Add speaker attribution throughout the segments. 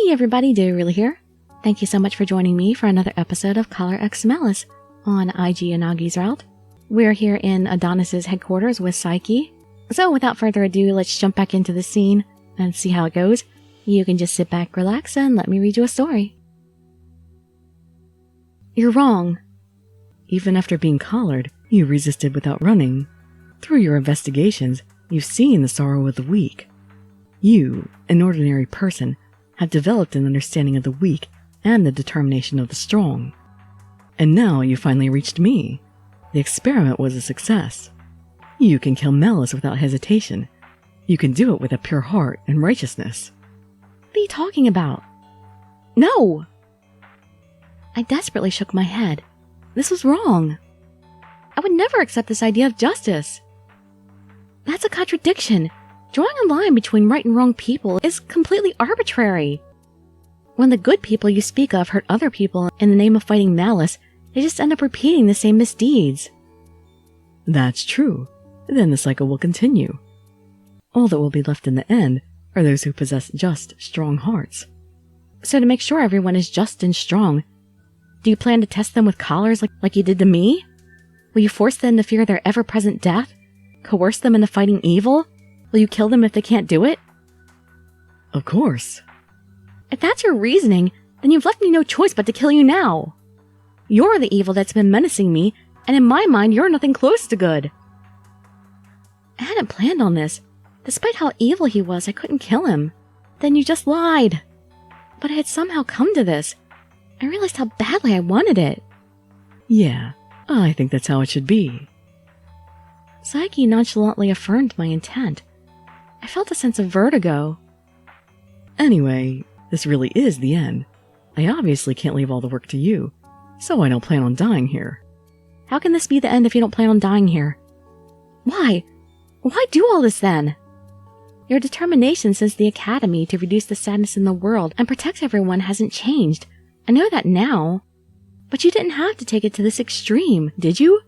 Speaker 1: Hey everybody, Dirili here. Thank you so much for joining me for another episode of Color X Malice on Aiji Yanagi's route. We're here in Adonis's headquarters with Saiki. So without further ado, let's jump back into the scene and see how it goes. You can just sit back, relax, and let me read you a story. You're wrong.
Speaker 2: Even after being collared, you resisted without running. Through your investigations, you've seen the sorrow of the weak. You, an ordinary person, have developed an understanding of the weak and the determination of the strong. And now you finally reached me. The experiment was a success. You can kill Malice without hesitation. You can do it with a pure heart and righteousness.
Speaker 1: What are you talking about? No! I desperately shook my head. This was wrong. I would never accept this idea of justice. That's a contradiction. Drawing a line between right and wrong people is completely arbitrary. When the good people you speak of hurt other people in the name of fighting malice, they just end up repeating the same misdeeds.
Speaker 2: That's true. Then the cycle will continue. All that will be left in the end are those who possess just, strong hearts.
Speaker 1: So to make sure everyone is just and strong, do you plan to test them with collars like you did to me? Will you force them to fear their ever-present death? Coerce them into fighting evil? Will you kill them if they can't do it?
Speaker 2: Of course.
Speaker 1: If that's your reasoning, then you've left me no choice but to kill you now. You're the evil that's been menacing me, and in my mind, you're nothing close to good. I hadn't planned on this. Despite how evil he was, I couldn't kill him. Then you just lied. But I had somehow come to this. I realized how badly I wanted it.
Speaker 2: Yeah, I think that's how it should be.
Speaker 1: Saiki nonchalantly affirmed my intent. I felt a sense of vertigo.
Speaker 2: Anyway, this really is the end. I obviously can't leave all the work to you, so I don't plan on dying here.
Speaker 1: How can this be the end if you don't plan on dying here? Why? Why do all this then? Your determination since the academy to reduce the sadness in the world and protect everyone hasn't changed. I know that now. But you didn't have to take it to this extreme, did you?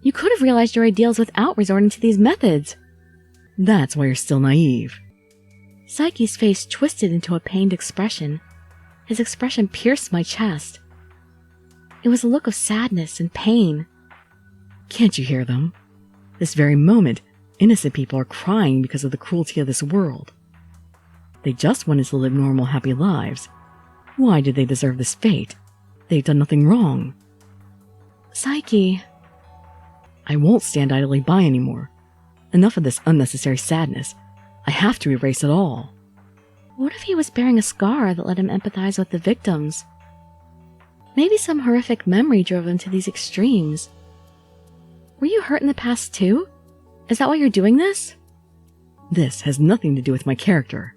Speaker 1: You could have realized your ideals without resorting to these methods.
Speaker 2: That's why you're still naive.
Speaker 1: Saiki's face twisted into a pained expression. His expression pierced my chest. It was a look of sadness and pain.
Speaker 2: Can't you hear them? This very moment, innocent people are crying because of the cruelty of this world. They just wanted to live normal, happy lives. Why did they deserve this fate? They've done nothing wrong.
Speaker 1: Saiki.
Speaker 2: I won't stand idly by anymore. Enough of this unnecessary sadness. I have to erase it all.
Speaker 1: What if he was bearing a scar that let him empathize with the victims? Maybe some horrific memory drove him to these extremes. Were you hurt in the past too? Is that why you're doing this?
Speaker 2: This has nothing to do with my character.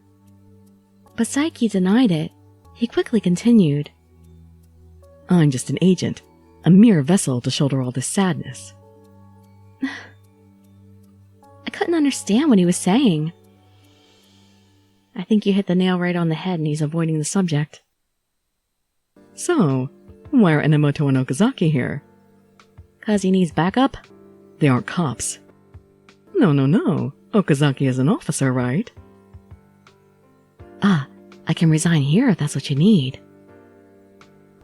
Speaker 1: But Saiki denied it. He quickly continued.
Speaker 2: I'm just an agent, a mere vessel to shoulder all this sadness.
Speaker 1: I couldn't understand what he was saying. I think you hit the nail right on the head and he's avoiding the subject.
Speaker 2: So, why are Enomoto and Okazaki here?
Speaker 1: 'Cause he needs backup?
Speaker 2: They aren't cops. No. Okazaki is an officer, right?
Speaker 1: Ah, I can resign here if that's what you need.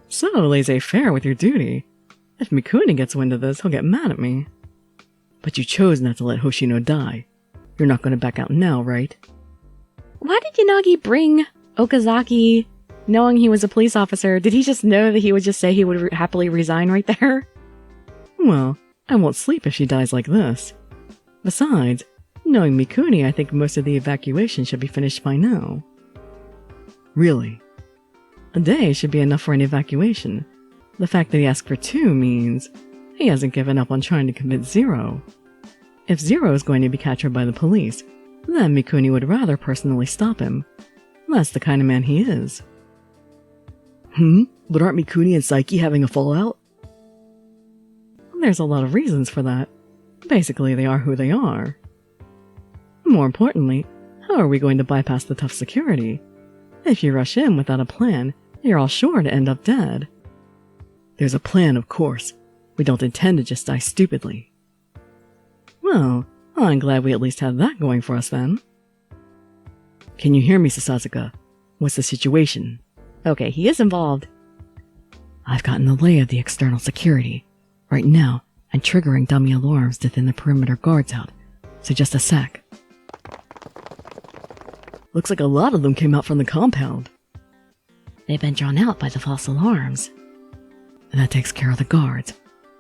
Speaker 2: So laissez-faire with your duty. If Mikuni gets wind of this, he'll get mad at me. But you chose not to let Hoshino die. You're not going to back out now, right?
Speaker 1: Why did Yanagi bring Okazaki knowing he was a police officer? Did he just know that he would just say he would happily resign right there?
Speaker 2: Well, I won't sleep if she dies like this. Besides, knowing Mikuni, I think most of the evacuation should be finished by now. Really? A day should be enough for an evacuation. The fact that he asked for 2 means he hasn't given up on trying to commit Zero. If Zero is going to be captured by the police, then Mikuni would rather personally stop him. That's the kind of man he is. But aren't Mikuni and Saiki having a fallout? There's a lot of reasons for that. Basically, they are who they are. More importantly, how are we going to bypass the tough security? If you rush in without a plan, you're all sure to end up dead. There's a plan, of course. We don't intend to just die stupidly. Well, I'm glad we at least have that going for us then. Can you hear me, Sasasuka? What's the situation?
Speaker 1: Okay, he is involved.
Speaker 2: I've gotten the lay of the external security. Right now, I'm triggering dummy alarms to thin the perimeter guards out. So just a sec. Looks like a lot of them came out from the compound.
Speaker 1: They've been drawn out by the false alarms.
Speaker 2: And that takes care of the guards.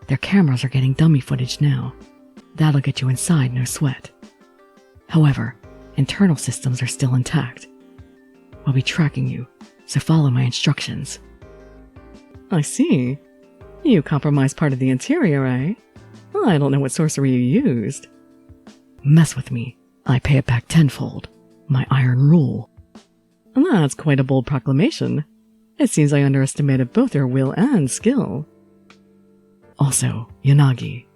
Speaker 2: Their cameras are getting dummy footage now. That'll get you inside, no sweat. However, internal systems are still intact. We'll be tracking you, so follow my instructions. I see. You compromised part of the interior, eh? I don't know what sorcery you used. Mess with me, I pay it back tenfold. My iron rule. That's quite a bold proclamation. It seems I underestimated both your will and skill. Also, Yanagi.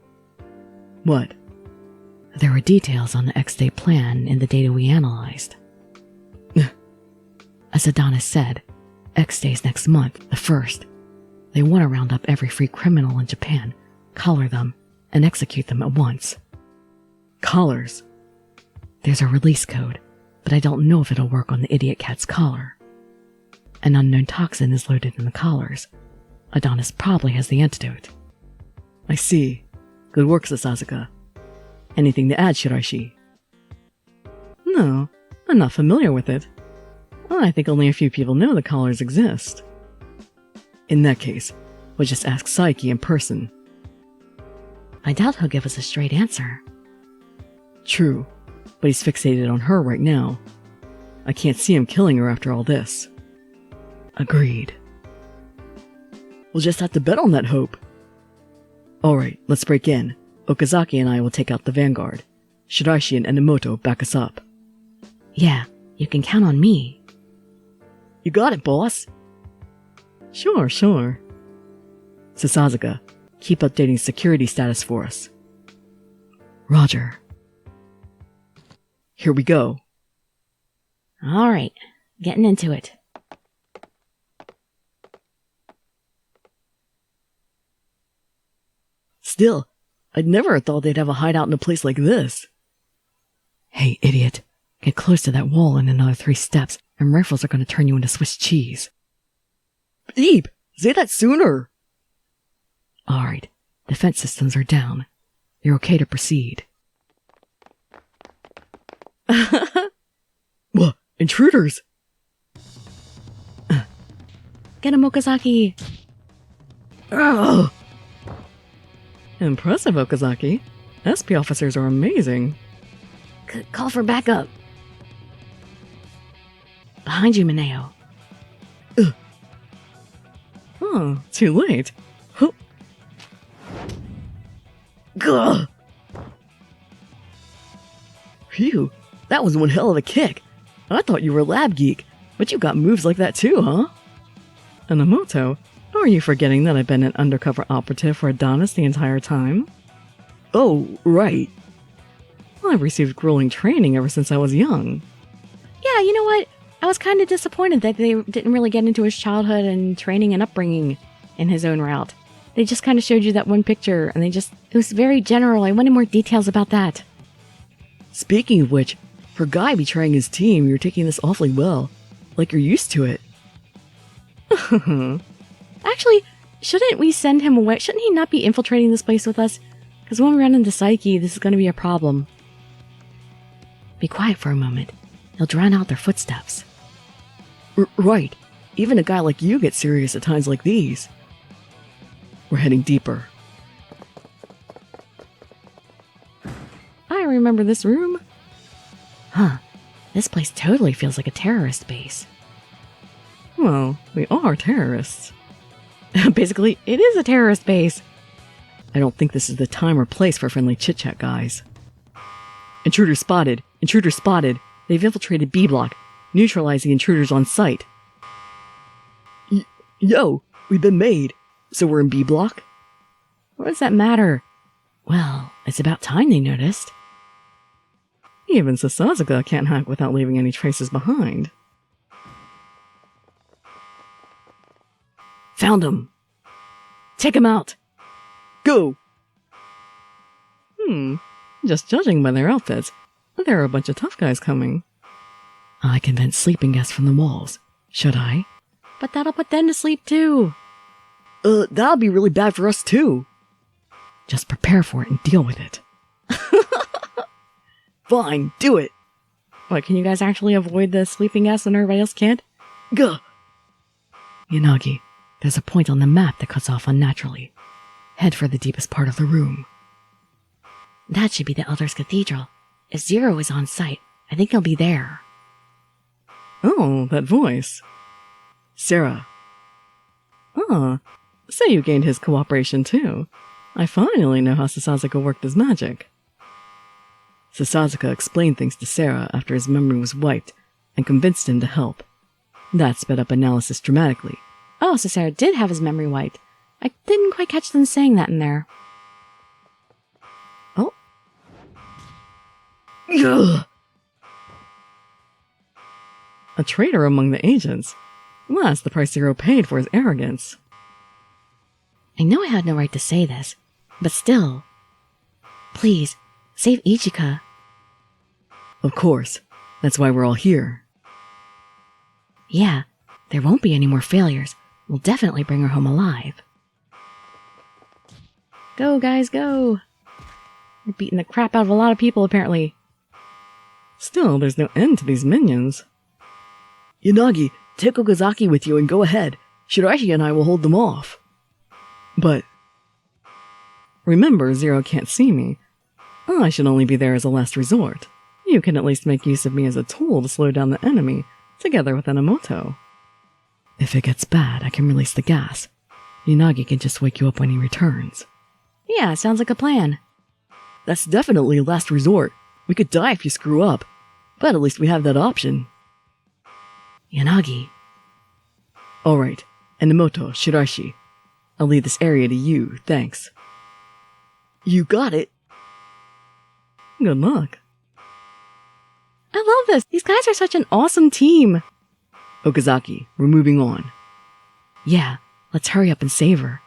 Speaker 2: What? There were details on the X-Day plan in the data we analyzed. As Adonis said, X-Day's next month, the 1st. They want to round up every free criminal in Japan, collar them, and execute them at once. Collars. There's a release code, but I don't know if it'll work on the idiot cat's collar. An unknown toxin is loaded in the collars. Adonis probably has the antidote. I see. Good work, Sasasuka. Anything to add, Shiraishi? No, I'm not familiar with it. I think only a few people know the collars exist. In that case, we'll just ask Saiki in person.
Speaker 1: I doubt he'll give us a straight answer.
Speaker 2: True, but he's fixated on her right now. I can't see him killing her after all this. Agreed. We'll just have to bet on that hope. Alright, let's break in. Okazaki and I will take out the vanguard. Shiraishi and Enomoto back us up.
Speaker 1: Yeah, you can count on me.
Speaker 2: You got it, boss. Sure. Sasasuka, keep updating security status for us. Roger. Here we go.
Speaker 1: Alright, getting into it.
Speaker 2: Still, I'd never have thought they'd have a hideout in a place like this. Hey, idiot. Get close to that wall in another 3 steps, and rifles are going to turn you into Swiss cheese. Beep! Say that sooner! Alright, defense systems are down. You're okay to proceed. What? Intruders!
Speaker 1: Get him, Okazaki!
Speaker 2: Ugh. Impressive, Okazaki. SP officers are amazing.
Speaker 1: Call for backup. Behind you, Mineo.
Speaker 2: Oh, too late. Huh. Gah! Phew, that was one hell of a kick. I thought you were a lab geek, but you got moves like that too, huh? Enomoto, are you forgetting that I've been an undercover operative for Adonis the entire time? Oh, right. I've received grueling training ever since I was young.
Speaker 1: Yeah, you know what? I was kind of disappointed that they didn't really get into his childhood and training and upbringing in his own route. They just kind of showed you that one picture, and it was very general. I wanted more details about that.
Speaker 2: Speaking of which, for a guy betraying his team, you're taking this awfully well. Like you're used to it.
Speaker 1: Actually, shouldn't we send him away? Shouldn't he not be infiltrating this place with us? Because when we run into Saiki, this is going to be a problem. Be quiet for a moment. He'll drown out their footsteps.
Speaker 2: Right. Even a guy like you gets serious at times like these. We're heading deeper.
Speaker 1: I remember this room. Huh. This place totally feels like a terrorist base.
Speaker 2: Well, we are terrorists.
Speaker 1: Basically, it is a terrorist base.
Speaker 2: I don't think this is the time or place for friendly chit-chat, guys. Intruder spotted! Intruder spotted! They've infiltrated B block. Neutralize the intruders on site. Yo! We've been made! So we're in B block?
Speaker 1: What does that matter? Well, it's about time they noticed.
Speaker 2: Even Sasasuka can't hack without leaving any traces behind. Found him! Take him out! Go! Just judging by their outfits, there are a bunch of tough guys coming. I can vent sleeping gas from the walls. Should I?
Speaker 1: But that'll put them to sleep too.
Speaker 2: That'll be really bad for us too. Just prepare for it and deal with it. Fine, do it.
Speaker 1: What, can you guys actually avoid the sleeping gas when everybody else can't?
Speaker 2: Gah!
Speaker 1: Yanagi, there's a point on the map that cuts off unnaturally. Head for the deepest part of the room. That should be the Elder's Cathedral. If Zero is on site, I think he'll be there.
Speaker 2: Oh, that voice. Sarah. Ah, so you gained his cooperation too. I finally know how Sasazaka worked his magic. Sasazaka explained things to Sarah after his memory was wiped and convinced him to help. That sped up analysis dramatically.
Speaker 1: Oh, so Sarah did have his memory wiped. I didn't quite catch them saying that in there.
Speaker 2: Oh. Ugh. A traitor among the agents. Well, that's the price Zero paid for his arrogance.
Speaker 1: I know I had no right to say this, but still. Please, save Ichika.
Speaker 2: Of course. That's why we're all here.
Speaker 1: Yeah, there won't be any more failures. We'll definitely bring her home alive. Go, guys, go! We're beating the crap out of a lot of people, apparently.
Speaker 2: Still, there's no end to these minions. Yanagi, take Okazaki with you and go ahead. Shiraishi and I will hold them off. But remember, Zero can't see me. I should only be there as a last resort. You can at least make use of me as a tool to slow down the enemy, together with Enomoto. If it gets bad, I can release the gas. Yanagi can just wake you up when he returns.
Speaker 1: Yeah, sounds like a plan.
Speaker 2: That's definitely a last resort. We could die if you screw up, but at least we have that option.
Speaker 1: Yanagi.
Speaker 2: Alright, Enomoto, Shiraishi. I'll leave this area to you, thanks. You got it! Good luck.
Speaker 1: I love this! These guys are such an awesome team!
Speaker 2: Okazaki, we're moving on.
Speaker 1: Yeah, let's hurry up and save her.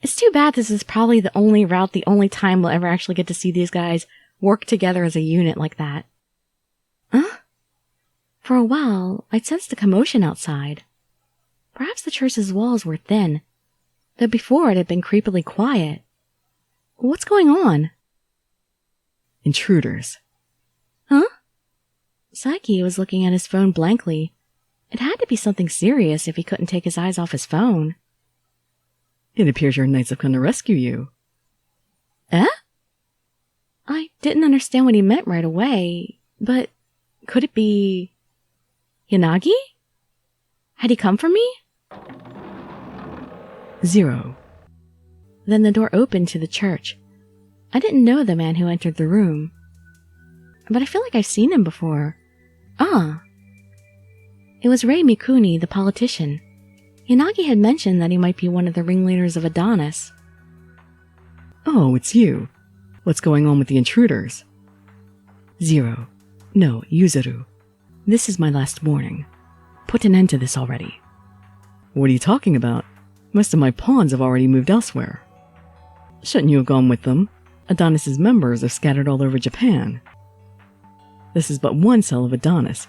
Speaker 1: It's too bad this is probably the only route, the only time we'll ever actually get to see these guys work together as a unit like that. Huh? For a while, I'd sensed a commotion outside. Perhaps the church's walls were thin, though before it had been creepily quiet. What's going on?
Speaker 2: Intruders.
Speaker 1: Huh? Saiki was looking at his phone blankly. It had to be something serious if he couldn't take his eyes off his phone.
Speaker 2: It appears your knights have come to rescue you.
Speaker 1: Eh? I didn't understand what he meant right away, but could it be Yanagi? Had he come for me?
Speaker 2: Zero.
Speaker 1: Then the door opened to the church. I didn't know the man who entered the room, but I feel like I've seen him before. Ah. It was Ray Mikuni, the politician. Yanagi had mentioned that he might be one of the ringleaders of Adonis.
Speaker 2: Oh, it's you. What's going on with the intruders? Zero. No, Yuzuru. This is my last warning. Put an end to this already. What are you talking about? Most of my pawns have already moved elsewhere. Shouldn't you have gone with them? Adonis's members are scattered all over Japan. This is but one cell of Adonis.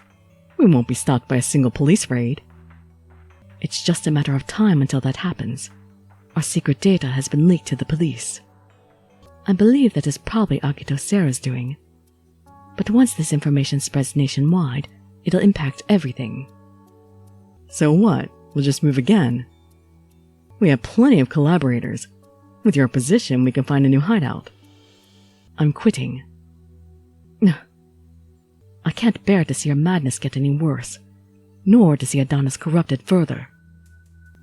Speaker 2: We won't be stopped by a single police raid. It's just a matter of time until that happens. Our secret data has been leaked to the police. I believe that is probably Akito Sera's doing. But once this information spreads nationwide, it'll impact everything. So what? We'll just move again? We have plenty of collaborators. With your position, we can find a new hideout. I'm quitting. I can't bear to see your madness get any worse, nor to see Adonis corrupted further.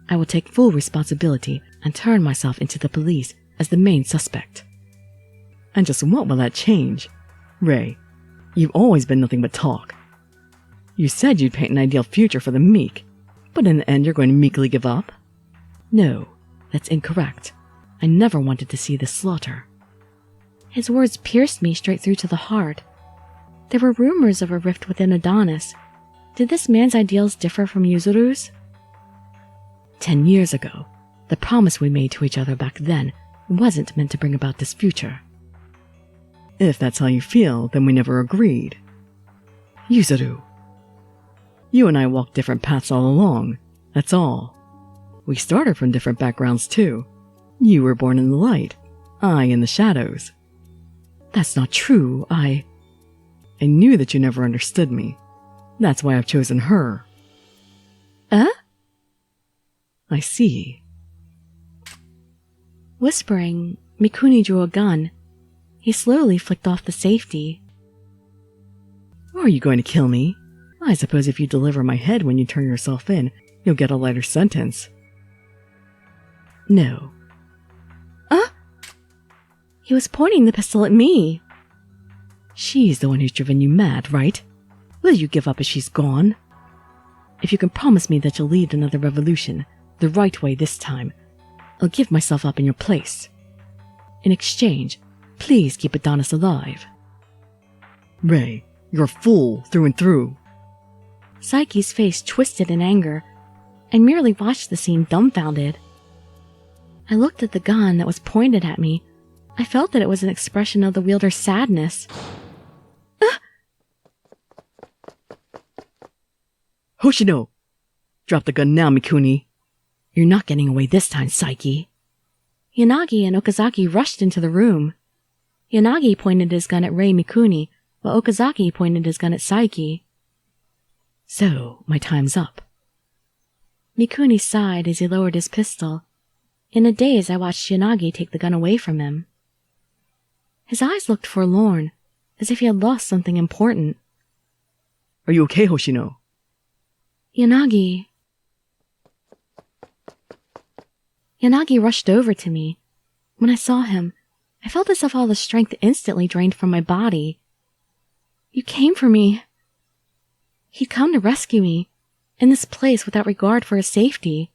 Speaker 2: I will take full responsibility and turn myself into the police as the main suspect. And just what will that change? Ray, you've always been nothing but talk. You said you'd paint an ideal future for the meek, but in the end you're going to meekly give up? No, that's incorrect. I never wanted to see this slaughter. His words pierced me straight through to the heart. There were rumors of a rift within Adonis. Did this man's ideals differ from Yuzuru's? 10 years ago, the promise we made to each other back then wasn't meant to bring about this future. If that's how you feel, then we never agreed. Yuzuru, You and I walked different paths all along, that's all. We started from different backgrounds too. You were born in the light, I in the shadows. That's not true, I knew that you never understood me. That's why I've chosen her. I see.
Speaker 1: Whispering, Mikuni drew a gun. He slowly flicked off the safety.
Speaker 2: Are you going to kill me? I suppose if you deliver my head when you turn yourself in, you'll get a lighter sentence. No.
Speaker 1: He was pointing the pistol at me.
Speaker 2: She's the one who's driven you mad, right? Will you give up as she's gone? If you can promise me that you'll lead another revolution, the right way this time, I'll give myself up in your place. In exchange, please keep Adonis alive. Ray, you're a fool through and through.
Speaker 1: Saiki's face twisted in anger. I merely watched the scene dumbfounded. I looked at the gun that was pointed at me. I felt that it was an expression of the wielder's sadness.
Speaker 2: Hoshino! Drop the gun now, Mikuni.
Speaker 1: You're not getting away this time, Saiki. Yanagi and Okazaki rushed into the room. Yanagi pointed his gun at Ray Mikuni, while Okazaki pointed his gun at Saiki.
Speaker 2: So, my time's up.
Speaker 1: Mikuni sighed as he lowered his pistol. In a daze, I watched Yanagi take the gun away from him. His eyes looked forlorn, as if he had lost something important.
Speaker 2: Are you okay, Hoshino?
Speaker 1: Yanagi rushed over to me. When I saw him, I felt as if all the strength instantly drained from my body. You came for me. He'd come to rescue me, in this place without regard for his safety.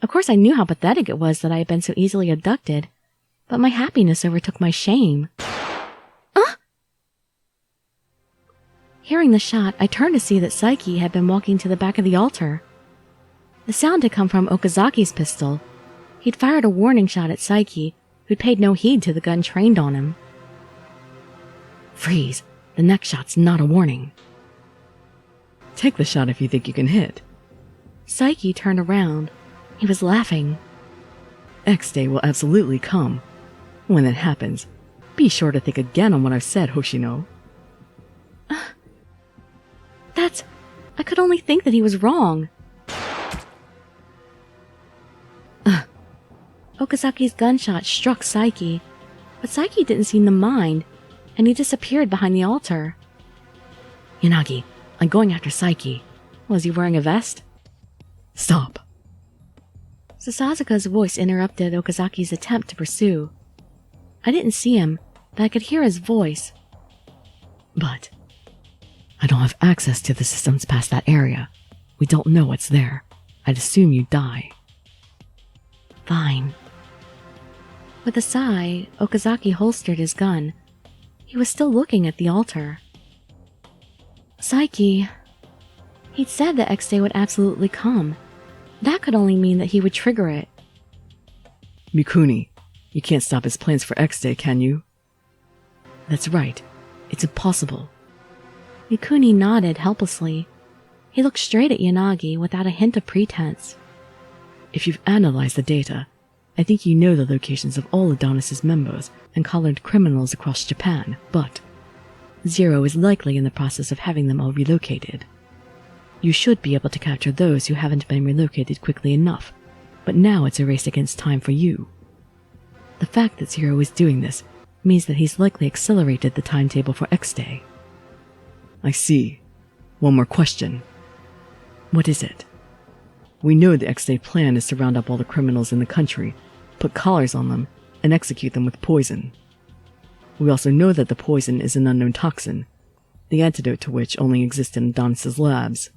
Speaker 1: Of course, I knew how pathetic it was that I had been so easily abducted, but my happiness overtook my shame. Hearing the shot, I turned to see that Saiki had been walking to the back of the altar. The sound had come from Okazaki's pistol. He'd fired a warning shot at Saiki, who'd paid no heed to the gun trained on him.
Speaker 2: Freeze! The next shot's not a warning. Take the shot if you think you can hit.
Speaker 1: Saiki turned around. He was laughing.
Speaker 2: X Day will absolutely come. When that happens, be sure to think again on what I've said, Hoshino.
Speaker 1: I could only think that he was wrong. Okazaki's gunshot struck Saiki, but Saiki didn't seem to mind, and he disappeared behind the altar.
Speaker 2: Yanagi, I'm going after Saiki.
Speaker 1: Was he wearing a vest?
Speaker 2: Stop.
Speaker 1: Sasaka's voice interrupted Okazaki's attempt to pursue. I didn't see him, but I could hear his voice.
Speaker 2: But I don't have access to the systems past that area. We don't know what's there. I'd assume you die.
Speaker 1: Fine. With a sigh, Okazaki holstered his gun. He was still looking at the altar. Saiki. He'd said that X Day would absolutely come. That could only mean that he would trigger it.
Speaker 2: Mikuni, you can't stop his plans for X Day, can you? That's right. It's impossible.
Speaker 1: Mikuni nodded helplessly. He looked straight at Yanagi without a hint of pretense.
Speaker 2: If you've analyzed the data, I think you know the locations of all Adonis's members and colored criminals across Japan, but Zero is likely in the process of having them all relocated. You should be able to capture those who haven't been relocated quickly enough, but now it's a race against time for you. The fact that Zero is doing this means that he's likely accelerated the timetable for X Day. I see. One more question. What is it? We know the X Day plan is to round up all the criminals in the country, put collars on them, and execute them with poison. We also know that the poison is an unknown toxin, the antidote to which only exists in Adonis' labs.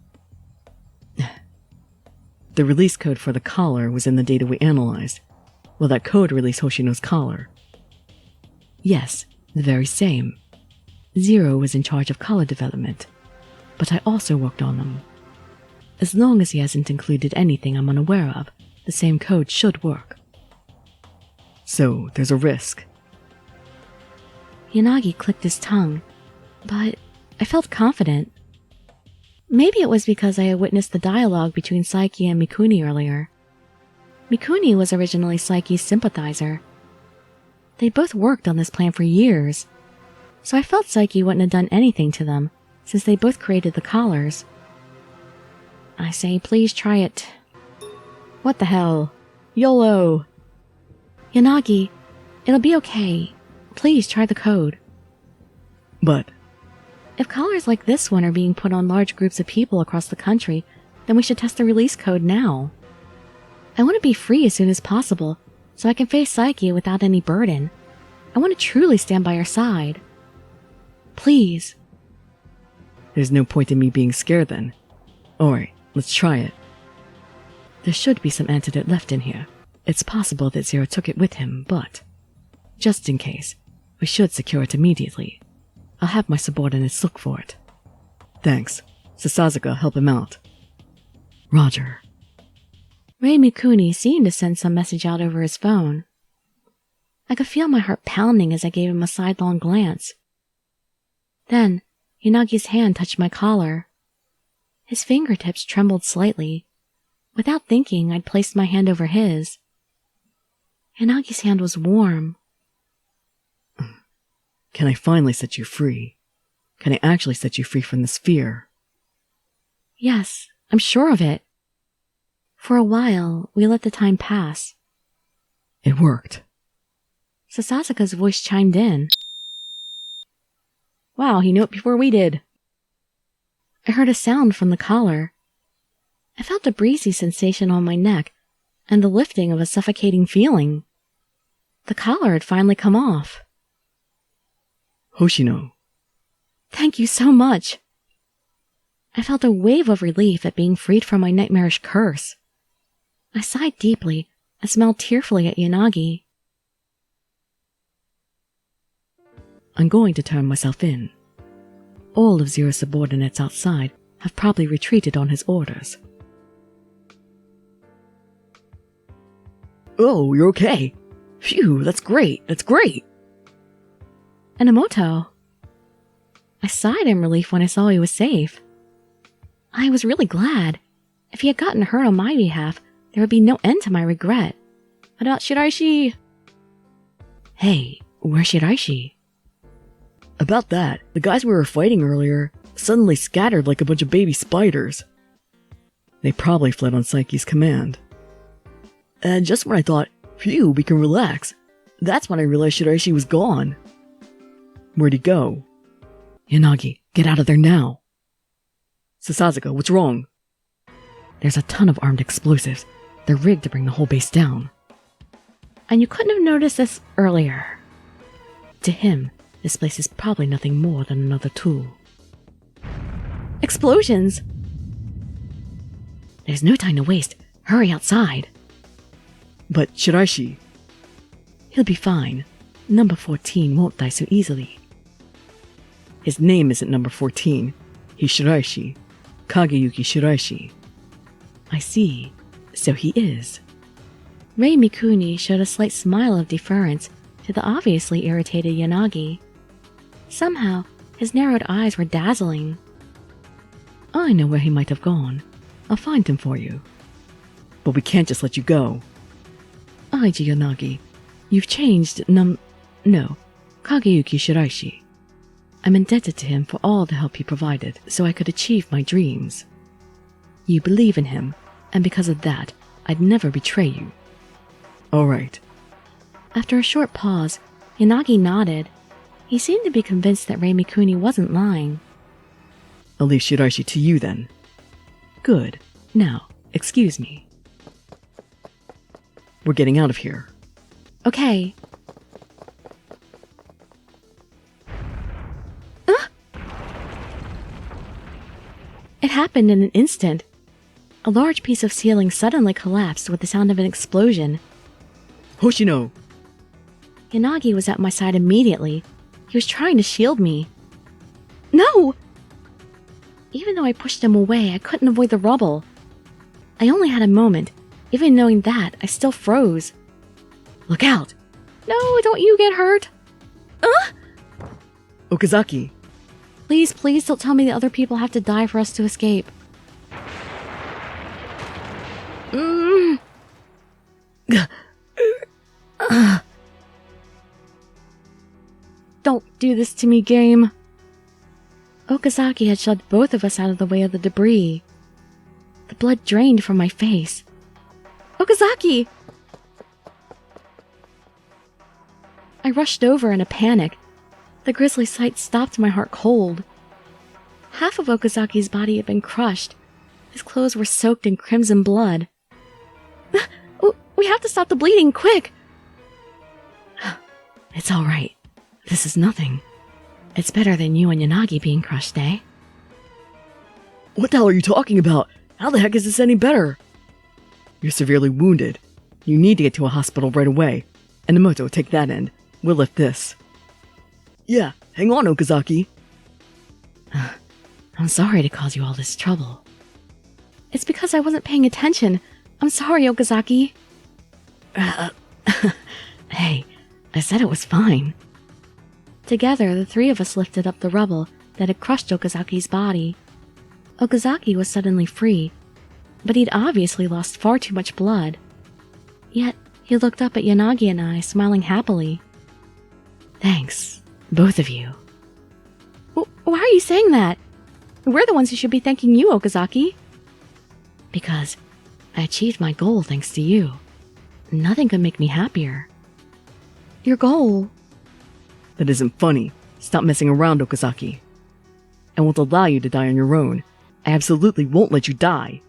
Speaker 2: The release code for the collar was in the data we analyzed. Will that code release Hoshino's collar? Yes, the very same. Zero was in charge of collar development, but I also worked on them. As long as he hasn't included anything I'm unaware of, the same code should work. So, there's a risk. Yanagi clicked his tongue, but I felt confident.
Speaker 1: Maybe it was because I had witnessed the dialogue between Saiki and Mikuni earlier. Mikuni was originally Saiki's sympathizer. They'd both worked on this plan for years, so I felt Saiki wouldn't have done anything to them, since they both created the collars. I say, please try it.
Speaker 2: What the hell? YOLO!
Speaker 1: Yanagi, it'll be okay. Please try the code.
Speaker 2: But
Speaker 1: if collars like this one are being put on large groups of people across the country, then we should test the release code now. I want to be free as soon as possible, so I can face Saiki without any burden. I want to truly stand by her side. Please.
Speaker 2: there's no point in me being scared then. Alright, let's try it. There should be some antidote left in here. It's possible that Zero took it with him, but just in case, we should secure it immediately. I'll have my subordinates look for it. Thanks. Sasazaka, help him out. Roger.
Speaker 1: Ray Mikuni seemed to send some message out over his phone. I could feel my heart pounding as I gave him a sidelong glance. Then, Yanagi's hand touched my collar. His fingertips trembled slightly. Without thinking, I'd placed my hand over his. Yanagi's hand was warm.
Speaker 2: Can I finally set you free? Can I actually set you free from this fear?
Speaker 1: Yes, I'm sure of it. For a while, we let the time pass.
Speaker 2: It worked.
Speaker 1: Sasazaka's voice chimed in.
Speaker 2: Wow, he knew it before we did.
Speaker 1: I heard a sound from the collar. I felt a breezy sensation on my neck and the lifting of a suffocating feeling. The collar had finally come off.
Speaker 2: Hoshino.
Speaker 1: Thank you so much. I felt a wave of relief at being freed from my nightmarish curse. I sighed deeply and smiled tearfully at Yanagi.
Speaker 2: I'm going to turn myself in. All of Zero's subordinates outside have probably retreated on his orders. Oh, you're okay. Phew, that's great, that's great.
Speaker 1: Enomoto. I sighed in relief when I saw he was safe. I was really glad. If he had gotten hurt on my behalf, there would be no end to my regret. What about Shiraishi?
Speaker 2: Hey, where's Shiraishi? About that, the guys we were fighting earlier suddenly scattered like a bunch of baby spiders. They probably fled on Saiki's command. And just when I thought, phew, we can relax, that's when I realized Shiraishi was gone. Where'd he go? Yanagi, get out of there now. Sasazaka, what's wrong? There's a ton of armed explosives. They're rigged to bring the whole base down.
Speaker 1: And you couldn't have noticed this earlier.
Speaker 2: To him, this place is probably nothing more than another tool.
Speaker 1: Explosions!
Speaker 2: There's no time to waste. Hurry outside. But Shiraishi... He'll be fine. Number 14 won't die so easily. His name isn't number 14. He's Shiraishi. Kageyuki Shiraishi. I see. So he is.
Speaker 1: Ray Mikuni showed a slight smile of deference to the obviously irritated Yanagi. Somehow, his narrowed eyes were dazzling.
Speaker 2: I know where he might have gone. I'll find him for you. But we can't just let you go. Aiji Yanagi, you've changed No, Kageyuki Shiraishi. I'm indebted to him for all the help he provided so I could achieve my dreams. You believe in him, and because of that, I'd never betray you. All right.
Speaker 1: After a short pause, Yanagi nodded. He seemed to be convinced that Ray Mikuni wasn't lying.
Speaker 2: I'll leave Shiraishi to you then. Good. Now, excuse me. We're getting out of here.
Speaker 1: Okay. It happened in an instant. A large piece of ceiling suddenly collapsed with the sound of an explosion.
Speaker 2: Hoshino!
Speaker 1: Yanagi was at my side immediately. He was trying to shield me. No! Even though I pushed him away, I couldn't avoid the rubble. I only had a moment. Even knowing that, I still froze.
Speaker 2: Look out!
Speaker 1: No, don't you get hurt!
Speaker 2: Okazaki!
Speaker 1: Please, please don't tell me that other people have to die for us to escape. Don't do this to me, game. Okazaki had shoved both of us out of the way of the debris. The blood drained from my face. Okazaki! I rushed over in a panic. The grisly sight stopped my heart cold. Half of Okazaki's body had been crushed. His clothes were soaked in crimson blood. We have to stop the bleeding, quick! It's all right. This is nothing. It's better than you and Yanagi being crushed, eh?
Speaker 2: What the hell are you talking about? How the heck is this any better? You're severely wounded. You need to get to a hospital right away. Enomoto, take that end. We'll lift this. Yeah, hang on, Okazaki.
Speaker 1: I'm sorry to cause you all this trouble. It's because I wasn't paying attention. I'm sorry, Okazaki. Hey, I said it was fine. Together, the three of us lifted up the rubble that had crushed Okazaki's body. Okazaki was suddenly free, but he'd obviously lost far too much blood. Yet, he looked up at Yanagi and I, smiling happily. Thanks, both of you. Why are you saying that? We're the ones who should be thanking you, Okazaki. Because I achieved my goal thanks to you. Nothing could make me happier. Your goal?
Speaker 2: That isn't funny. Stop messing around, Okazaki. I won't allow you to die on your own. I absolutely won't let you die.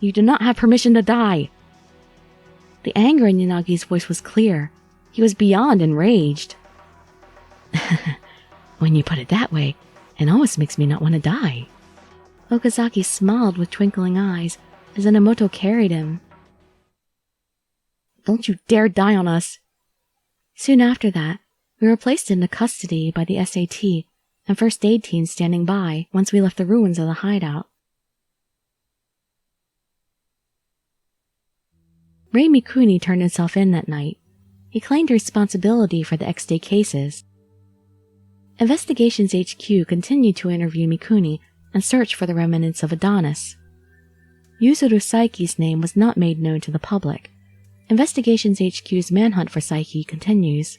Speaker 1: You do not have permission to die. The anger in Yanagi's voice was clear. He was beyond enraged. When you put it that way, it almost makes me not want to die. Okazaki smiled with twinkling eyes as Enomoto carried him. Don't you dare die on us. Soon after that, we were placed into custody by the SAT and first aid team standing by once we left the ruins of the hideout. Ray Mikuni turned himself in that night. He claimed responsibility for the X-Day cases. Investigations HQ continued to interview Mikuni and search for the remnants of Adonis. Yuzuru Saiki's name was not made known to the public. Investigations HQ's manhunt for Saiki continues.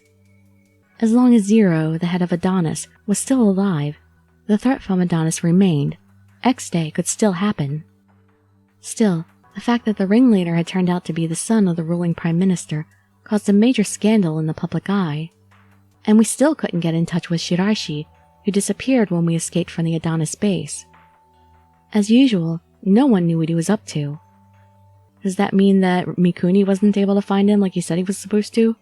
Speaker 1: As long as Zero, the head of Adonis, was still alive, the threat from Adonis remained. X-Day could still happen. Still, the fact that the ringleader had turned out to be the son of the ruling prime minister caused a major scandal in the public eye. And we still couldn't get in touch with Shiraishi, who disappeared when we escaped from the Adonis base. As usual, no one knew what he was up to. Does that mean that Mikuni wasn't able to find him like he said he was supposed to?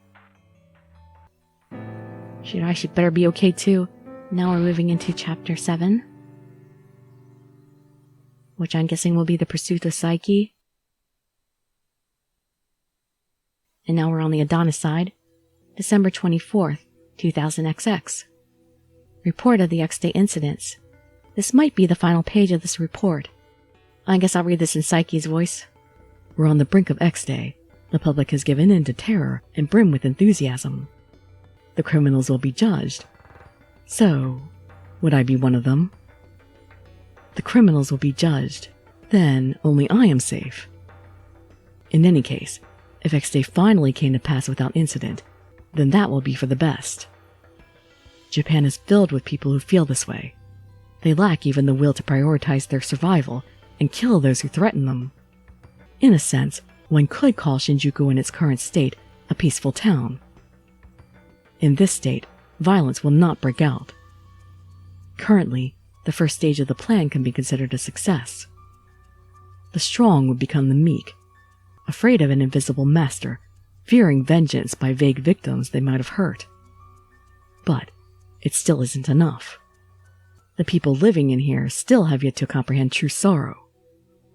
Speaker 1: Shiraishi better be okay too. Now we're moving into Chapter 7. Which I'm guessing will be the pursuit of Saiki. And now we're on the Adonis side. December 24th, 2000XX. Report of the X-Day incidents. This might be the final page of this report. I guess I'll read this in Saiki's voice.
Speaker 2: We're on the brink of X-Day. The public has given in to terror and brim with enthusiasm. The criminals will be judged. So, would I be one of them? The criminals will be judged. Then only I am safe. In any case, if X-Day finally came to pass without incident, then that will be for the best. Japan is filled with people who feel this way. They lack even the will to prioritize their survival and kill those who threaten them. In a sense, one could call Shinjuku in its current state a peaceful town. In this state, violence will not break out. Currently, the first stage of the plan can be considered a success. The strong would become the meek, afraid of an invisible master, fearing vengeance by vague victims they might have hurt. But it still isn't enough. The people living in here still have yet to comprehend true sorrow.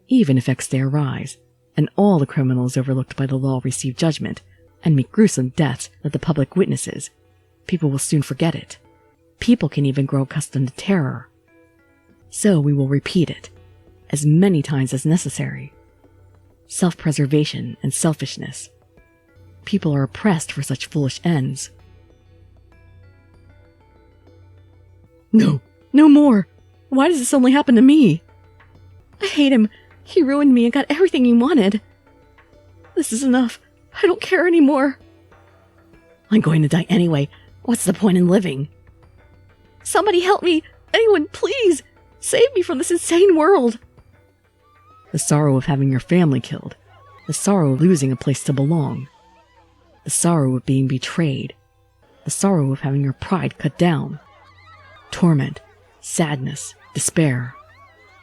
Speaker 2: Even if X-Day arise, and all the criminals overlooked by the law receive judgment, and meet gruesome deaths that the public witnesses, people will soon forget it. People can even grow accustomed to terror. So we will repeat it, as many times as necessary. Self-preservation and selfishness. People are oppressed for such foolish ends.
Speaker 1: No,
Speaker 2: No more! Why does this only happen to me?
Speaker 1: I hate him. He ruined me and got everything he wanted.
Speaker 2: This is enough. I don't care anymore.
Speaker 1: I'm going to die anyway. What's the point in living? Somebody help me! Anyone, please! Save me from this insane world!
Speaker 2: The sorrow of having your family killed. The sorrow of losing a place to belong. The sorrow of being betrayed. The sorrow of having your pride cut down. Torment, sadness, despair.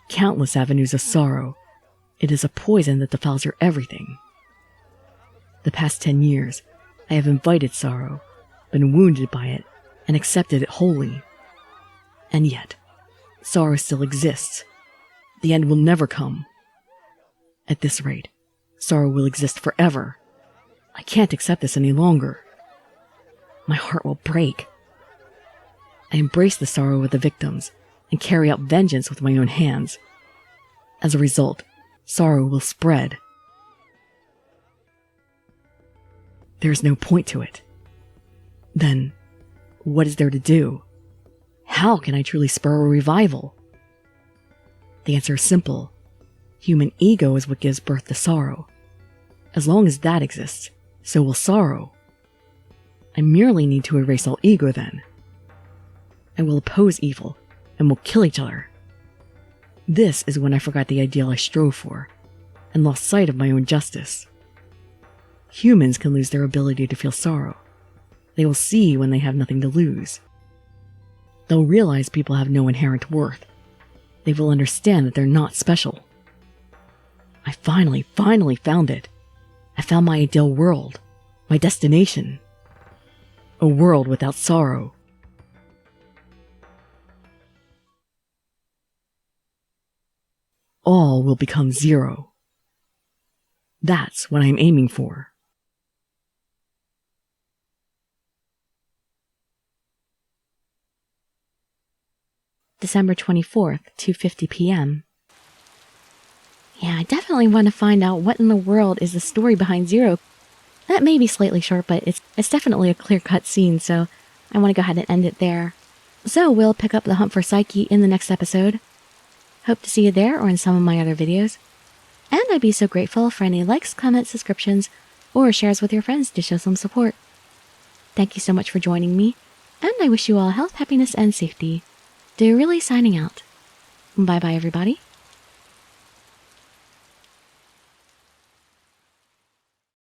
Speaker 2: Countless avenues of sorrow. It is a poison that defiles your everything. The past 10 years, I have invited sorrow, been wounded by it, and accepted it wholly. And yet, sorrow still exists. The end will never come. At this rate, sorrow will exist forever. I can't accept this any longer. My heart will break. I embrace the sorrow of the victims and carry out vengeance with my own hands. As a result, sorrow will spread. There is no point to it. Then, what is there to do? How can I truly spur a revival? The answer is simple. Human ego is what gives birth to sorrow. As long as that exists, so will sorrow. I merely need to erase all ego then. I will oppose evil, and will kill each other. This is when I forgot the ideal I strove for, and lost sight of my own justice. Humans can lose their ability to feel sorrow. They will see when they have nothing to lose. They'll realize people have no inherent worth. They will understand that they're not special. I finally found it. I found my ideal world, my destination. A world without sorrow. All will become zero. That's what I'm aiming for.
Speaker 1: December 24th, 2:50 p.m. Yeah, I definitely want to find out what in the world is the story behind Zero. That may be slightly short, but it's definitely a clear-cut scene, so I want to go ahead and end it there. So we'll pick up the hunt for Saiki in the next episode. Hope to see you there or in some of my other videos. And I'd be so grateful for any likes, comments, subscriptions, or shares with your friends to show some support. Thank you so much for joining me, and I wish you all health, happiness, and safety. Dirili signing out. Bye-bye, everybody.